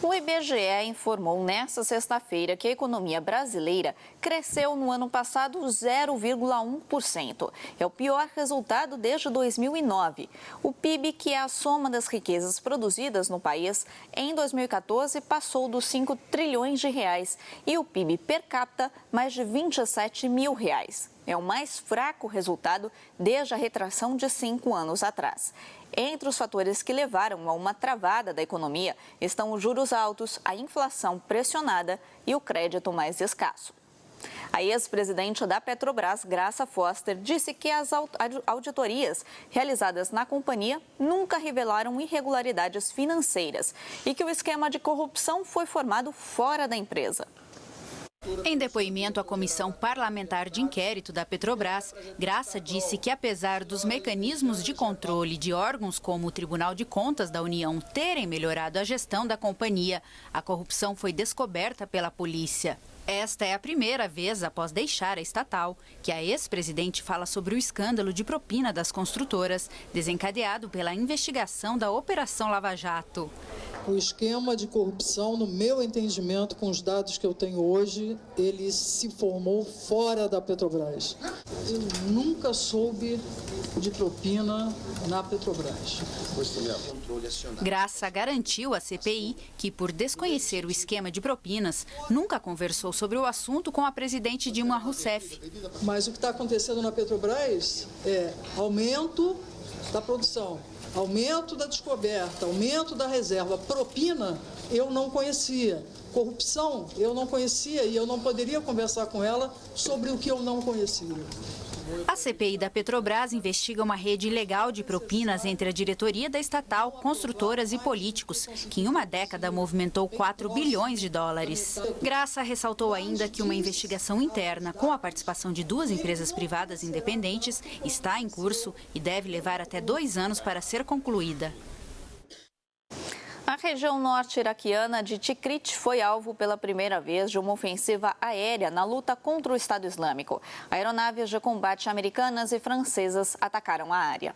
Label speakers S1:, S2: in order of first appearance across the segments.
S1: O IBGE informou nesta sexta-feira que a economia brasileira cresceu no ano passado 0,1%. É o pior resultado desde 2009. O PIB, que é a soma das riquezas produzidas no país, em 2014 passou dos 5 trilhões de reais e o PIB per capita mais de 27 mil reais. É o mais fraco resultado desde a retração de 5 anos atrás. Entre os fatores que levaram a uma travada da economia estão os juros altos, a inflação pressionada e o crédito mais escasso. A ex-presidente da Petrobras, Graça Foster, disse que as auditorias realizadas na companhia nunca revelaram irregularidades financeiras e que o esquema de corrupção foi formado fora da empresa.
S2: Em depoimento à Comissão Parlamentar de Inquérito da Petrobras, Graça disse que, apesar dos mecanismos de controle de órgãos como o Tribunal de Contas da União terem melhorado a gestão da companhia, a corrupção foi descoberta pela polícia. Esta é a primeira vez, após deixar a estatal, que a ex-presidente fala sobre o escândalo de propina das construtoras, desencadeado pela investigação da Operação Lava Jato.
S3: O esquema de corrupção, no meu entendimento, com os dados que eu tenho hoje, ele se formou fora da Petrobras. Eu nunca soube de propina na Petrobras.
S2: Graça garantiu à CPI que, por desconhecer o esquema de propinas, nunca conversou sobre o assunto com a presidente Dilma Rousseff.
S3: Mas o que está acontecendo na Petrobras é aumento da produção, aumento da descoberta, aumento da reserva. Propina, eu não conhecia. Corrupção, eu não conhecia e eu não poderia conversar com ela sobre o que eu não conhecia.
S2: A CPI da Petrobras investiga uma rede ilegal de propinas entre a diretoria da estatal, construtoras e políticos, que em uma década movimentou 4 bilhões de dólares. Graça ressaltou ainda que uma investigação interna, com a participação de 2 empresas privadas independentes, está em curso e deve levar até 2 anos para ser concluída.
S1: A região norte iraquiana de Tikrit foi alvo pela primeira vez de uma ofensiva aérea na luta contra o Estado Islâmico. Aeronaves de combate americanas e francesas atacaram a área.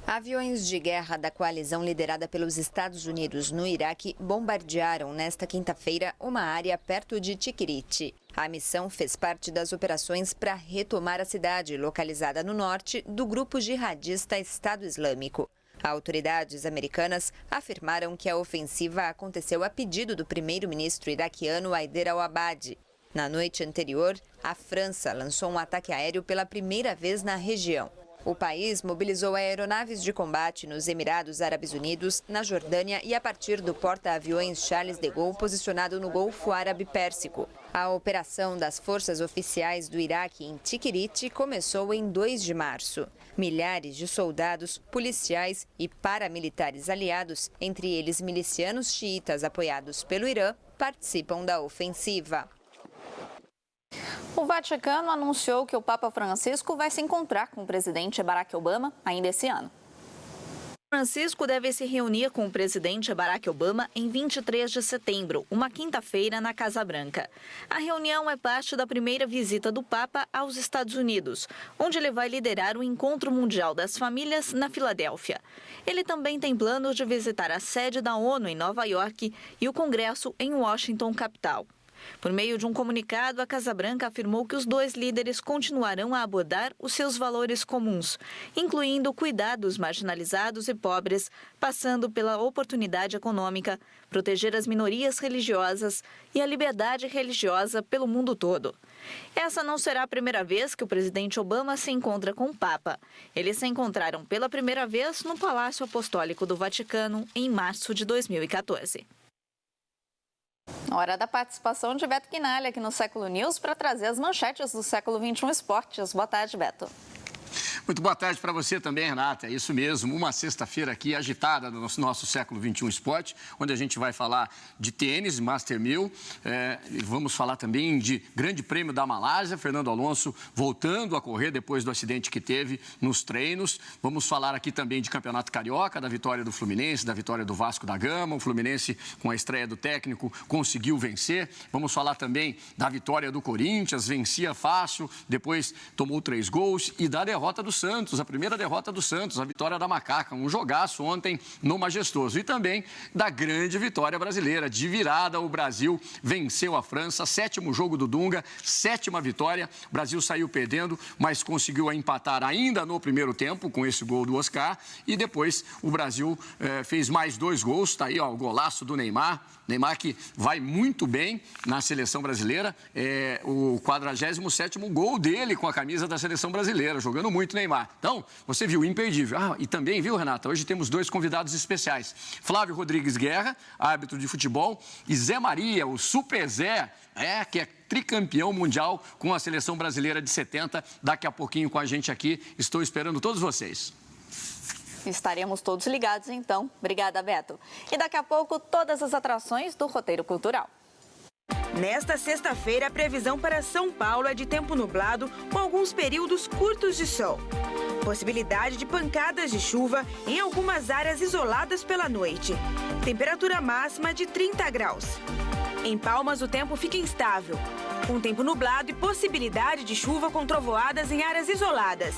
S4: Aviões de guerra da coalizão liderada pelos Estados Unidos no Iraque bombardearam nesta quinta-feira uma área perto de Tikrit. A missão fez parte das operações para retomar a cidade, localizada no norte, do grupo jihadista Estado Islâmico. Autoridades americanas afirmaram que a ofensiva aconteceu a pedido do primeiro-ministro iraquiano Haider al-Abadi. Na noite anterior, a França lançou um ataque aéreo pela primeira vez na região. O país mobilizou aeronaves de combate nos Emirados Árabes Unidos, na Jordânia e a partir do porta-aviões Charles de Gaulle, posicionado no Golfo Árabe Pérsico. A operação das forças oficiais do Iraque em Tikrit começou em 2 de março. Milhares de soldados, policiais e paramilitares aliados, entre eles milicianos xiitas apoiados pelo Irã, participam da ofensiva.
S1: O Vaticano anunciou que o Papa Francisco vai se encontrar com o presidente Barack Obama ainda esse ano. Francisco deve se reunir com o presidente Barack Obama em 23 de setembro, uma quinta-feira, na Casa Branca. A reunião é parte da primeira visita do Papa aos Estados Unidos, onde ele vai liderar o Encontro Mundial das Famílias na Filadélfia. Ele também tem planos de visitar a sede da ONU em Nova York e o Congresso em Washington, capital. Por meio de um comunicado, a Casa Branca afirmou que os 2 líderes continuarão a abordar os seus valores comuns, incluindo cuidar dos marginalizados e pobres, passando pela oportunidade econômica, proteger as minorias religiosas e a liberdade religiosa pelo mundo todo. Essa não será a primeira vez que o presidente Obama se encontra com o Papa. Eles se encontraram pela primeira vez no Palácio Apostólico do Vaticano em março de 2014. Hora da participação de Beto Quinalha aqui no Século News para trazer as manchetes do Século XXI Esportes. Boa tarde, Beto.
S5: Muito boa tarde para você também, Renata. É isso mesmo, uma sexta-feira aqui agitada no nosso Século XXI Esporte, onde a gente vai falar de tênis, Master 1000, vamos falar também de Grande Prêmio da Malásia, Fernando Alonso voltando a correr depois do acidente que teve nos treinos. Vamos falar aqui também de Campeonato Carioca, da vitória do Fluminense, da vitória do Vasco da Gama. O Fluminense, com a estreia do técnico, conseguiu vencer. Vamos falar também da vitória do Corinthians, vencia fácil, depois tomou 3 gols, e da derrota derrota do Santos, a primeira derrota do Santos, a vitória da Macaca, um jogaço ontem no Majestoso. E também da grande vitória brasileira. De virada, o Brasil venceu a França, 7º jogo do Dunga, 7ª vitória. O Brasil saiu perdendo, mas conseguiu empatar ainda no primeiro tempo com esse gol do Oscar. E depois o Brasil fez mais 2 gols. Está aí, ó, o golaço do Neymar. Neymar que vai muito bem na seleção brasileira. É o 47º gol dele com a camisa da seleção brasileira, jogando muito Neymar. Então, você viu, imperdível. E também, viu, Renata, hoje temos 2 convidados especiais. Flávio Rodrigues Guerra, árbitro de futebol, e Zé Maria, o Super Zé, que é tricampeão mundial com a seleção brasileira de 70. Daqui a pouquinho com a gente aqui. Estou esperando todos vocês.
S1: Estaremos todos ligados, então. Obrigada, Beto. E daqui a pouco, todas as atrações do Roteiro Cultural.
S6: Nesta sexta-feira, a previsão para São Paulo é de tempo nublado, com alguns períodos curtos de sol. Possibilidade de pancadas de chuva em algumas áreas isoladas pela noite. Temperatura máxima de 30 graus. Em Palmas, o tempo fica instável, com tempo nublado e possibilidade de chuva com trovoadas em áreas isoladas.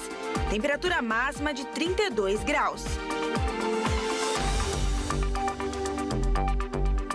S6: Temperatura máxima de 32 graus.